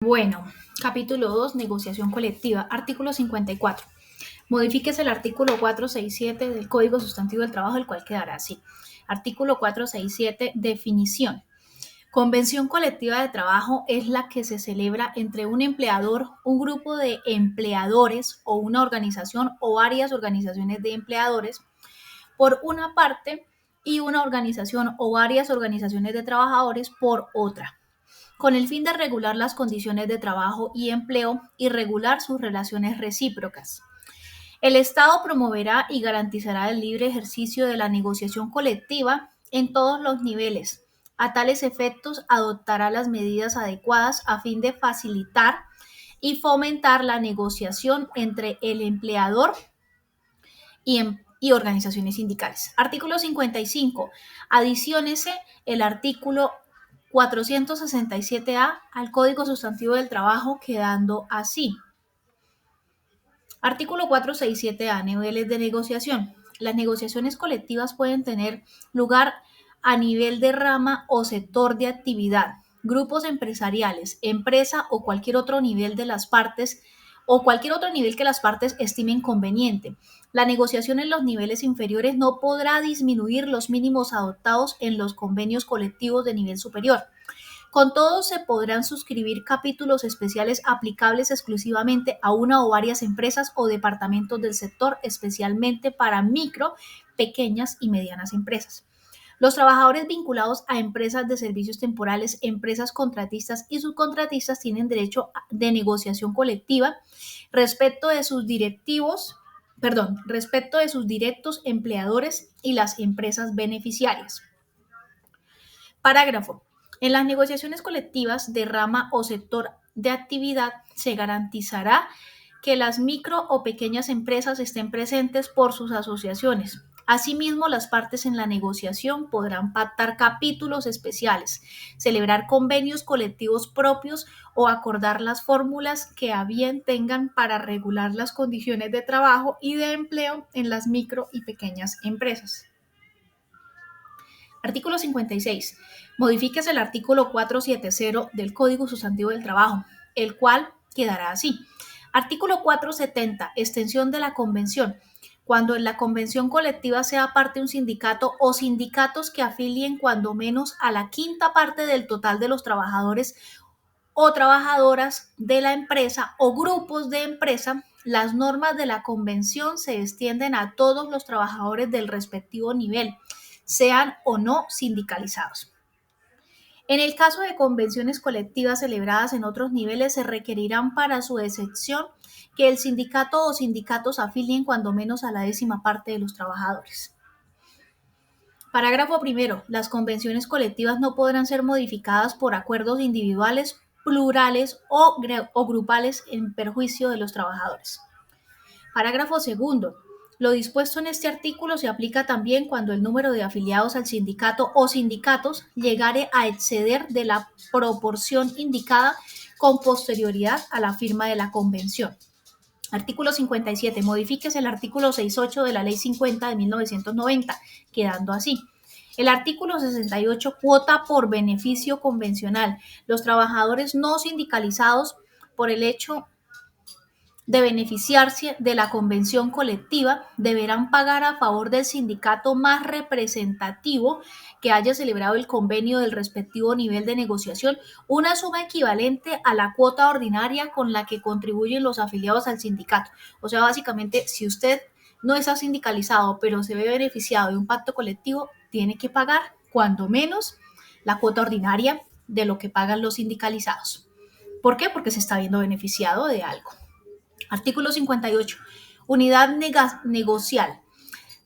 Bueno, capítulo 2, negociación colectiva. Artículo 54. Modifíquese el artículo 467 del Código Sustantivo del Trabajo, el cual quedará así. Artículo 467, definición. Convención colectiva de trabajo es la que se celebra entre un empleador, un grupo de empleadores o una organización o varias organizaciones de empleadores por una parte y una organización o varias organizaciones de trabajadores por otra, con el fin de regular las condiciones de trabajo y empleo y regular sus relaciones recíprocas. El Estado promoverá y garantizará el libre ejercicio de la negociación colectiva en todos los niveles. A tales efectos, adoptará las medidas adecuadas a fin de facilitar y fomentar la negociación entre el empleador y organizaciones sindicales. Artículo 55. Adiciónese el artículo 467A al Código Sustantivo del Trabajo, quedando así. Artículo 467A. Niveles de negociación. Las negociaciones colectivas pueden tener lugar a nivel de rama o sector de actividad, grupos empresariales, empresa o cualquier otro nivel de las partes o cualquier otro nivel que las partes estimen conveniente. La negociación en los niveles inferiores no podrá disminuir los mínimos adoptados en los convenios colectivos de nivel superior. Con todo, se podrán suscribir capítulos especiales aplicables exclusivamente a una o varias empresas o departamentos del sector, especialmente para micro, pequeñas y medianas empresas. Los trabajadores vinculados a empresas de servicios temporales, empresas contratistas y subcontratistas tienen derecho de negociación colectiva respecto de sus directos empleadores y las empresas beneficiarias. Parágrafo. En las negociaciones colectivas de rama o sector de actividad se garantizará que las micro o pequeñas empresas estén presentes por sus asociaciones. Asimismo, las partes en la negociación podrán pactar capítulos especiales, celebrar convenios colectivos propios o acordar las fórmulas que a bien tengan para regular las condiciones de trabajo y de empleo en las micro y pequeñas empresas. Artículo 56. Modifíquese el artículo 470 del Código Sustantivo del Trabajo, el cual quedará así. Artículo 470. Extensión de la convención. Cuando en la convención colectiva sea parte un sindicato o sindicatos que afilien cuando menos a la quinta parte del total de los trabajadores o trabajadoras de la empresa o grupos de empresa, las normas de la convención se extienden a todos los trabajadores del respectivo nivel, sean o no sindicalizados. En el caso de convenciones colectivas celebradas en otros niveles, se requerirán para su excepción que el sindicato o sindicatos afilien cuando menos a la décima parte de los trabajadores. Parágrafo primero. Las convenciones colectivas no podrán ser modificadas por acuerdos individuales, plurales o grupales en perjuicio de los trabajadores. Parágrafo segundo. Lo dispuesto en este artículo se aplica también cuando el número de afiliados al sindicato o sindicatos llegare a exceder de la proporción indicada con posterioridad a la firma de la convención. Artículo 57. Modifíquese el artículo 68 de la Ley 50 de 1990, quedando así. El artículo 68. Cuota por beneficio convencional. Los trabajadores no sindicalizados, por el hecho de beneficiarse de la convención colectiva, deberán pagar a favor del sindicato más representativo que haya celebrado el convenio del respectivo nivel de negociación una suma equivalente a la cuota ordinaria con la que contribuyen los afiliados al sindicato. O sea, básicamente, si usted no está sindicalizado, pero se ve beneficiado de un pacto colectivo, tiene que pagar cuando menos la cuota ordinaria de lo que pagan los sindicalizados. ¿Por qué? Porque se está viendo beneficiado de algo. Artículo 58. Unidad negocial.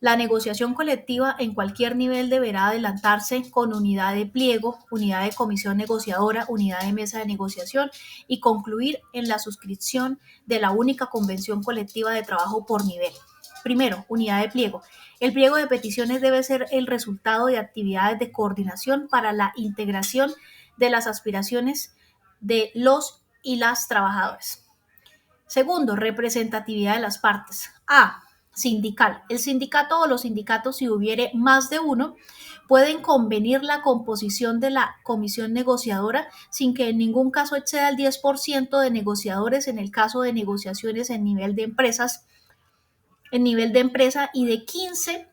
La negociación colectiva en cualquier nivel deberá adelantarse con unidad de pliego, unidad de comisión negociadora, unidad de mesa de negociación y concluir en la suscripción de la única convención colectiva de trabajo por nivel. Primero, unidad de pliego. El pliego de peticiones debe ser el resultado de actividades de coordinación para la integración de las aspiraciones de los y las trabajadores. Segundo, representatividad de las partes. A. sindical. El sindicato o los sindicatos, si hubiere más de uno, pueden convenir la composición de la comisión negociadora sin que en ningún caso exceda el 10% de negociadores en el caso de negociaciones en nivel de empresa y de 15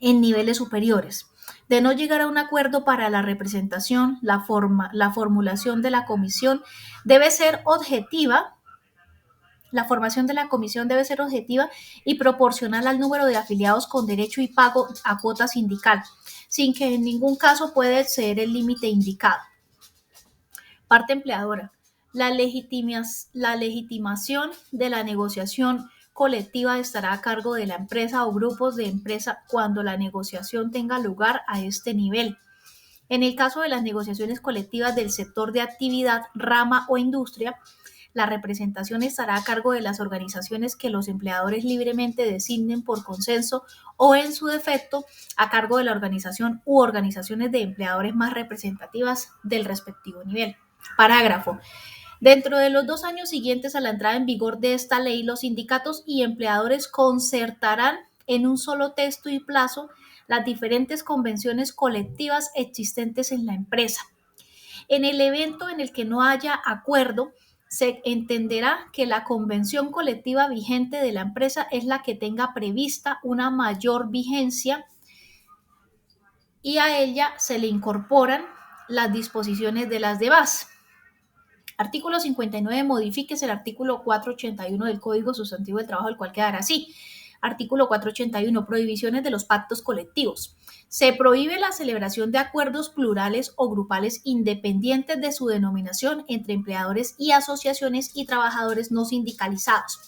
en niveles superiores. De no llegar a un acuerdo para la representación, la formulación de la comisión debe ser objetiva. La formación de la comisión debe ser objetiva y proporcional al número de afiliados con derecho y pago a cuota sindical, sin que en ningún caso pueda exceder el límite indicado. Parte empleadora. La legitimación de la negociación colectiva estará a cargo de la empresa o grupos de empresa cuando la negociación tenga lugar a este nivel. En el caso de las negociaciones colectivas del sector de actividad, rama o industria, la representación estará a cargo de las organizaciones que los empleadores libremente designen por consenso o, en su defecto, a cargo de la organización u organizaciones de empleadores más representativas del respectivo nivel. Parágrafo. Dentro de los 2 años siguientes a la entrada en vigor de esta ley, los sindicatos y empleadores concertarán en un solo texto y plazo las diferentes convenciones colectivas existentes en la empresa. En el evento en el que no haya acuerdo, se entenderá que la convención colectiva vigente de la empresa es la que tenga prevista una mayor vigencia y a ella se le incorporan las disposiciones de las demás. Artículo 59. Modifíquese el artículo 481 del Código Sustantivo del Trabajo, el cual quedará así. Artículo 481. Prohibiciones de los pactos colectivos. Se prohíbe la celebración de acuerdos plurales o grupales independientes de su denominación entre empleadores y asociaciones y trabajadores no sindicalizados,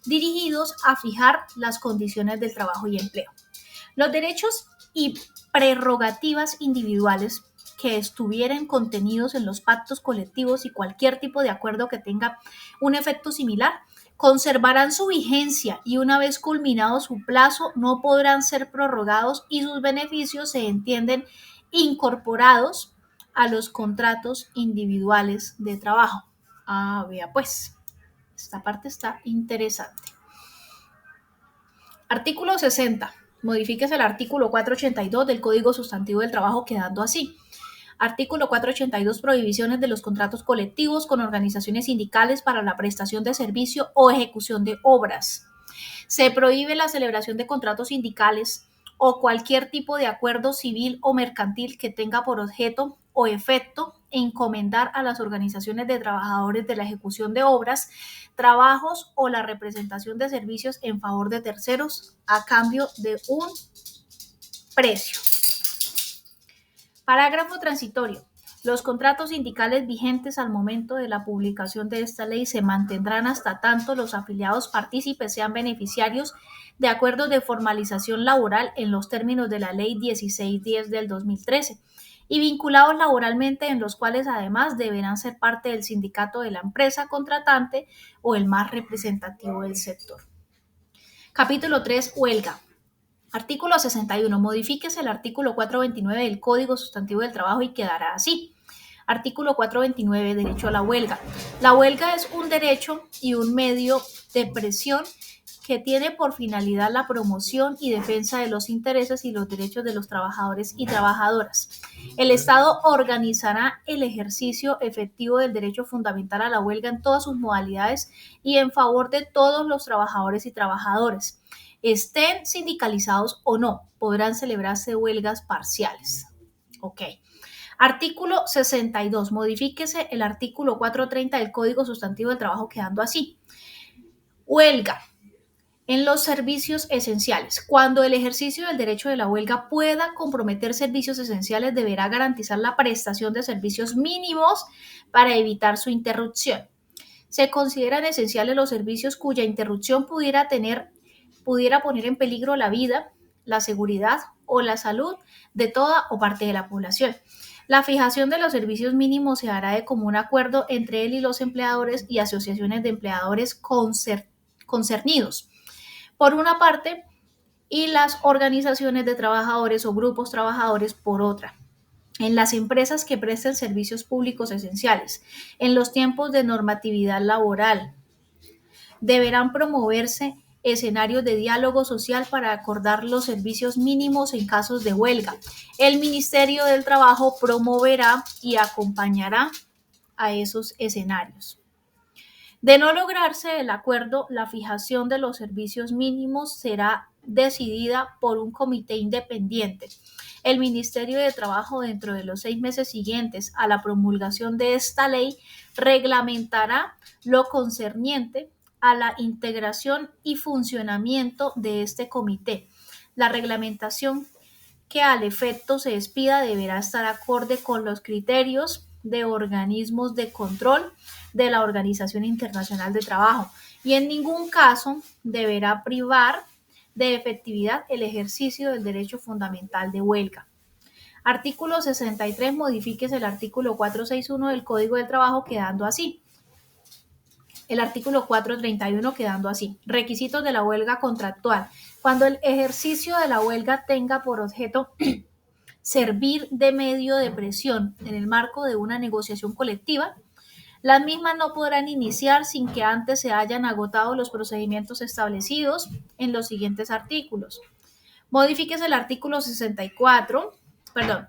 dirigidos a fijar las condiciones del trabajo y empleo. Los derechos y prerrogativas individuales que estuvieran contenidos en los pactos colectivos y cualquier tipo de acuerdo que tenga un efecto similar conservarán su vigencia y una vez culminado su plazo no podrán ser prorrogados y sus beneficios se entienden incorporados a los contratos individuales de trabajo. Vea pues, esta parte está interesante. Artículo 60. Modifíquese el artículo 482 del Código Sustantivo del Trabajo quedando así. Artículo 482. Prohibiciones de los contratos colectivos con organizaciones sindicales para la prestación de servicio o ejecución de obras. Se prohíbe la celebración de contratos sindicales o cualquier tipo de acuerdo civil o mercantil que tenga por objeto o efecto encomendar a las organizaciones de trabajadores de la ejecución de obras, trabajos o la representación de servicios en favor de terceros a cambio de un precio. Parágrafo transitorio. Los contratos sindicales vigentes al momento de la publicación de esta ley se mantendrán hasta tanto los afiliados partícipes sean beneficiarios de acuerdos de formalización laboral en los términos de la Ley 1610 del 2013 y vinculados laboralmente, en los cuales además deberán ser parte del sindicato de la empresa contratante o el más representativo del sector. Capítulo 3. Huelga. Artículo 61. Modifíquese el artículo 429 del Código Sustantivo del Trabajo y quedará así. Artículo 429. Derecho a la huelga. La huelga es un derecho y un medio de presión que tiene por finalidad la promoción y defensa de los intereses y los derechos de los trabajadores y trabajadoras. El Estado organizará el ejercicio efectivo del derecho fundamental a la huelga en todas sus modalidades y en favor de todos los trabajadores y trabajadoras, estén sindicalizados o no. Podrán celebrarse huelgas parciales. Ok. Artículo 62. Modifíquese el artículo 430 del Código Sustantivo del Trabajo quedando así. Huelga en los servicios esenciales. Cuando el ejercicio del derecho de la huelga pueda comprometer servicios esenciales, deberá garantizar la prestación de servicios mínimos para evitar su interrupción. Se consideran esenciales los servicios cuya interrupción pudiera poner en peligro la vida, la seguridad o la salud de toda o parte de la población. La fijación de los servicios mínimos se hará de común acuerdo entre él y los empleadores y asociaciones de empleadores concernidos, por una parte, y las organizaciones de trabajadores o grupos trabajadores por otra. En las empresas que presten servicios públicos esenciales, en los tiempos de normatividad laboral, deberán promoverse escenarios de diálogo social para acordar los servicios mínimos en casos de huelga. El Ministerio del Trabajo promoverá y acompañará a esos escenarios. De no lograrse el acuerdo, la fijación de los servicios mínimos será decidida por un comité independiente. El Ministerio de Trabajo, dentro de los 6 meses siguientes a la promulgación de esta ley, reglamentará lo concerniente a la integración y funcionamiento de este comité. La reglamentación que al efecto se expida deberá estar acorde con los criterios de organismos de control de la Organización Internacional de Trabajo y en ningún caso deberá privar de efectividad el ejercicio del derecho fundamental de huelga. Artículo 63. Modifíquese el artículo 461 del Código del Trabajo quedando así. El artículo 431 quedando así. Requisitos de la huelga contractual. Cuando el ejercicio de la huelga tenga por objeto servir de medio de presión en el marco de una negociación colectiva, las mismas no podrán iniciar sin que antes se hayan agotado los procedimientos establecidos en los siguientes artículos. Modifíquese el artículo 64,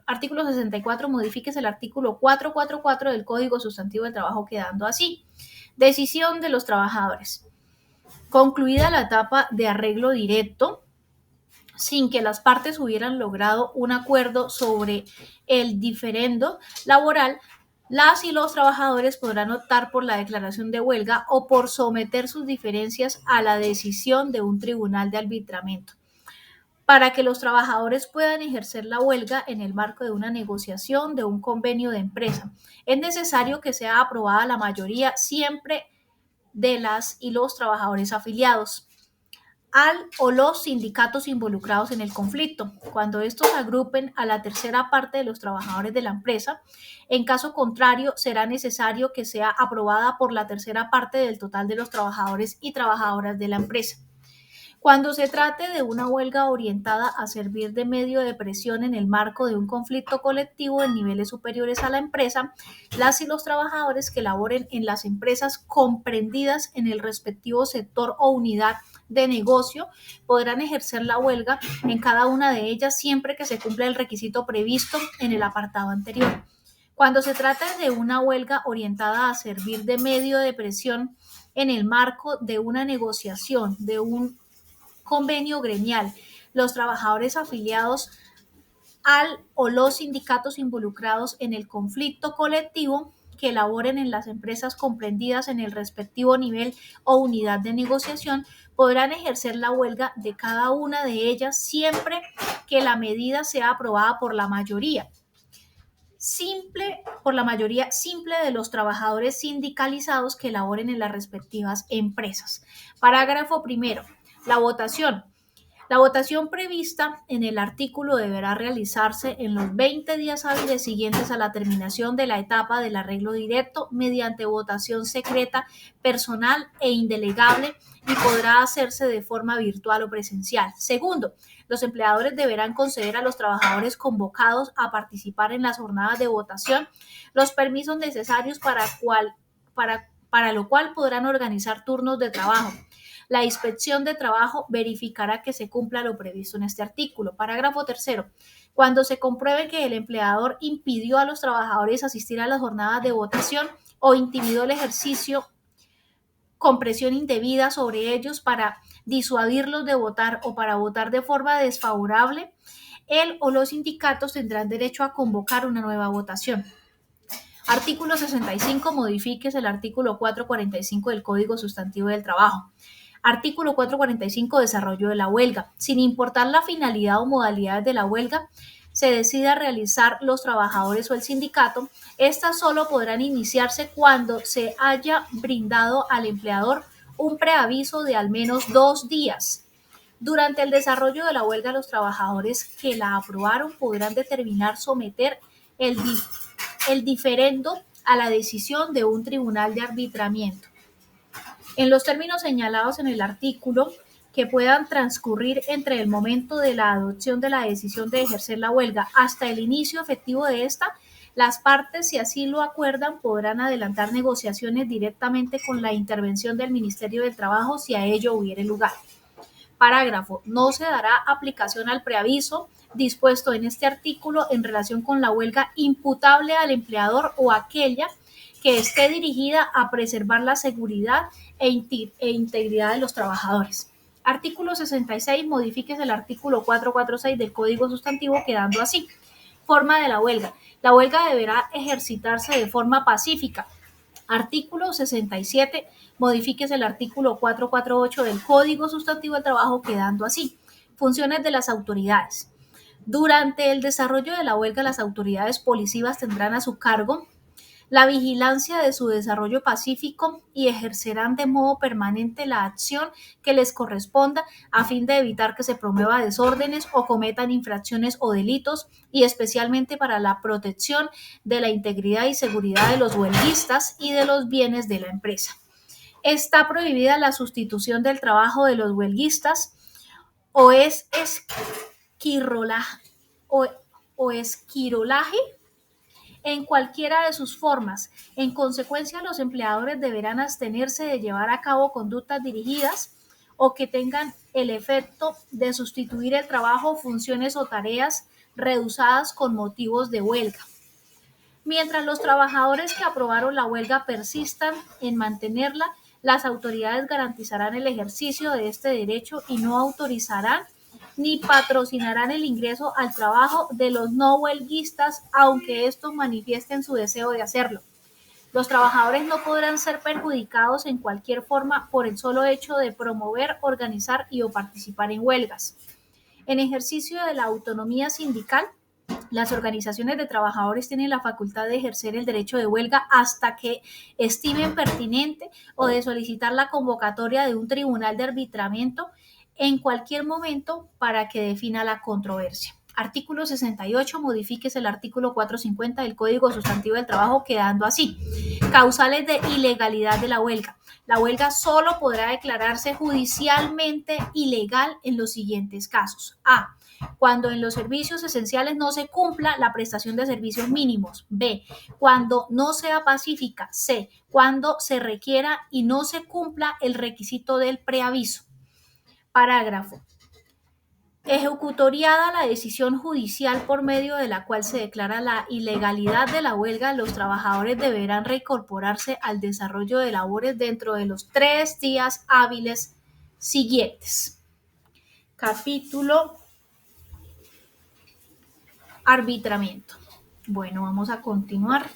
artículo 64, modifíquese el artículo 444 del Código Sustantivo del Trabajo quedando así. Decisión de los trabajadores. Concluida la etapa de arreglo directo, sin que las partes hubieran logrado un acuerdo sobre el diferendo laboral, las y los trabajadores podrán optar por la declaración de huelga o por someter sus diferencias a la decisión de un tribunal de arbitramiento. Para que los trabajadores puedan ejercer la huelga en el marco de una negociación de un convenio de empresa, es necesario que sea aprobada la mayoría siempre de las y los trabajadores afiliados al o los sindicatos involucrados en el conflicto, cuando estos agrupen a la tercera parte de los trabajadores de la empresa. En caso contrario, será necesario que sea aprobada por la tercera parte del total de los trabajadores y trabajadoras de la empresa. Cuando se trate de una huelga orientada a servir de medio de presión en el marco de un conflicto colectivo en niveles superiores a la empresa, las y los trabajadores que laboren en las empresas comprendidas en el respectivo sector o unidad de negocio podrán ejercer la huelga en cada una de ellas siempre que se cumpla el requisito previsto en el apartado anterior. Cuando se trata de una huelga orientada a servir de medio de presión en el marco de una negociación, de un convenio gremial, los trabajadores afiliados al o los sindicatos involucrados en el conflicto colectivo que laboren en las empresas comprendidas en el respectivo nivel o unidad de negociación podrán ejercer la huelga de cada una de ellas siempre que la medida sea aprobada por la mayoría simple de los trabajadores sindicalizados que laboren en las respectivas empresas. Parágrafo primero. La votación. La votación prevista en el artículo deberá realizarse en los 20 días hábiles siguientes a la terminación de la etapa del arreglo directo mediante votación secreta, personal e indelegable y podrá hacerse de forma virtual o presencial. Segundo, los empleadores deberán conceder a los trabajadores convocados a participar en las jornadas de votación los permisos necesarios para lo cual podrán organizar turnos de trabajo. La inspección de trabajo verificará que se cumpla lo previsto en este artículo. Parágrafo tercero. Cuando se compruebe que el empleador impidió a los trabajadores asistir a las jornadas de votación o intimidó el ejercicio con presión indebida sobre ellos para disuadirlos de votar o para votar de forma desfavorable, él o los sindicatos tendrán derecho a convocar una nueva votación. Artículo 65. Modifíquese el artículo 445 del Código Sustantivo del Trabajo. Artículo 445. Desarrollo de la huelga. Sin importar la finalidad o modalidades de la huelga se decida realizar los trabajadores o el sindicato, estas solo podrán iniciarse cuando se haya brindado al empleador un preaviso de al menos 2 días. Durante el desarrollo de la huelga, los trabajadores que la aprobaron podrán determinar someter el diferendo a la decisión de un tribunal de arbitramiento. En los términos señalados en el artículo, que puedan transcurrir entre el momento de la adopción de la decisión de ejercer la huelga hasta el inicio efectivo de esta, las partes, si así lo acuerdan, podrán adelantar negociaciones directamente con la intervención del Ministerio del Trabajo si a ello hubiere lugar. Parágrafo. No se dará aplicación al preaviso dispuesto en este artículo en relación con la huelga imputable al empleador o aquella que esté dirigida a preservar la seguridad e integridad de los trabajadores. Artículo 66. Modifíquese el artículo 446 del Código Sustantivo quedando así. Forma de la huelga. La huelga deberá ejercitarse de forma pacífica. Artículo 67. Modifíquese el artículo 448 del Código Sustantivo del Trabajo quedando así. Funciones de las autoridades. Durante el desarrollo de la huelga, las autoridades policivas tendrán a su cargo la vigilancia de su desarrollo pacífico y ejercerán de modo permanente la acción que les corresponda a fin de evitar que se promueva desórdenes o cometan infracciones o delitos y especialmente para la protección de la integridad y seguridad de los huelguistas y de los bienes de la empresa. Está prohibida la sustitución del trabajo de los huelguistas o esquirolaje o, o esquirolaje en cualquiera de sus formas. En consecuencia, los empleadores deberán abstenerse de llevar a cabo conductas dirigidas o que tengan el efecto de sustituir el trabajo, funciones o tareas rehusadas con motivos de huelga. Mientras los trabajadores que aprobaron la huelga persistan en mantenerla, las autoridades garantizarán el ejercicio de este derecho y no autorizarán ni patrocinarán el ingreso al trabajo de los no huelguistas, aunque estos manifiesten su deseo de hacerlo. Los trabajadores no podrán ser perjudicados en cualquier forma por el solo hecho de promover, organizar y o participar en huelgas. En ejercicio de la autonomía sindical, las organizaciones de trabajadores tienen la facultad de ejercer el derecho de huelga hasta que estimen pertinente o de solicitar la convocatoria de un tribunal de arbitramiento en cualquier momento para que defina la controversia. Artículo 68. Modifíquese el artículo 450 del Código Sustantivo del Trabajo quedando así. Causales de ilegalidad de la huelga. La huelga solo podrá declararse judicialmente ilegal en los siguientes casos. A. Cuando en los servicios esenciales no se cumpla la prestación de servicios mínimos. B. Cuando no sea pacífica. C. Cuando se requiera y no se cumpla el requisito del preaviso. Parágrafo. Ejecutoriada la decisión judicial por medio de la cual se declara la ilegalidad de la huelga, los trabajadores deberán reincorporarse al desarrollo de labores dentro de los 3 días hábiles siguientes. Capítulo Arbitramiento. Bueno, vamos a continuar.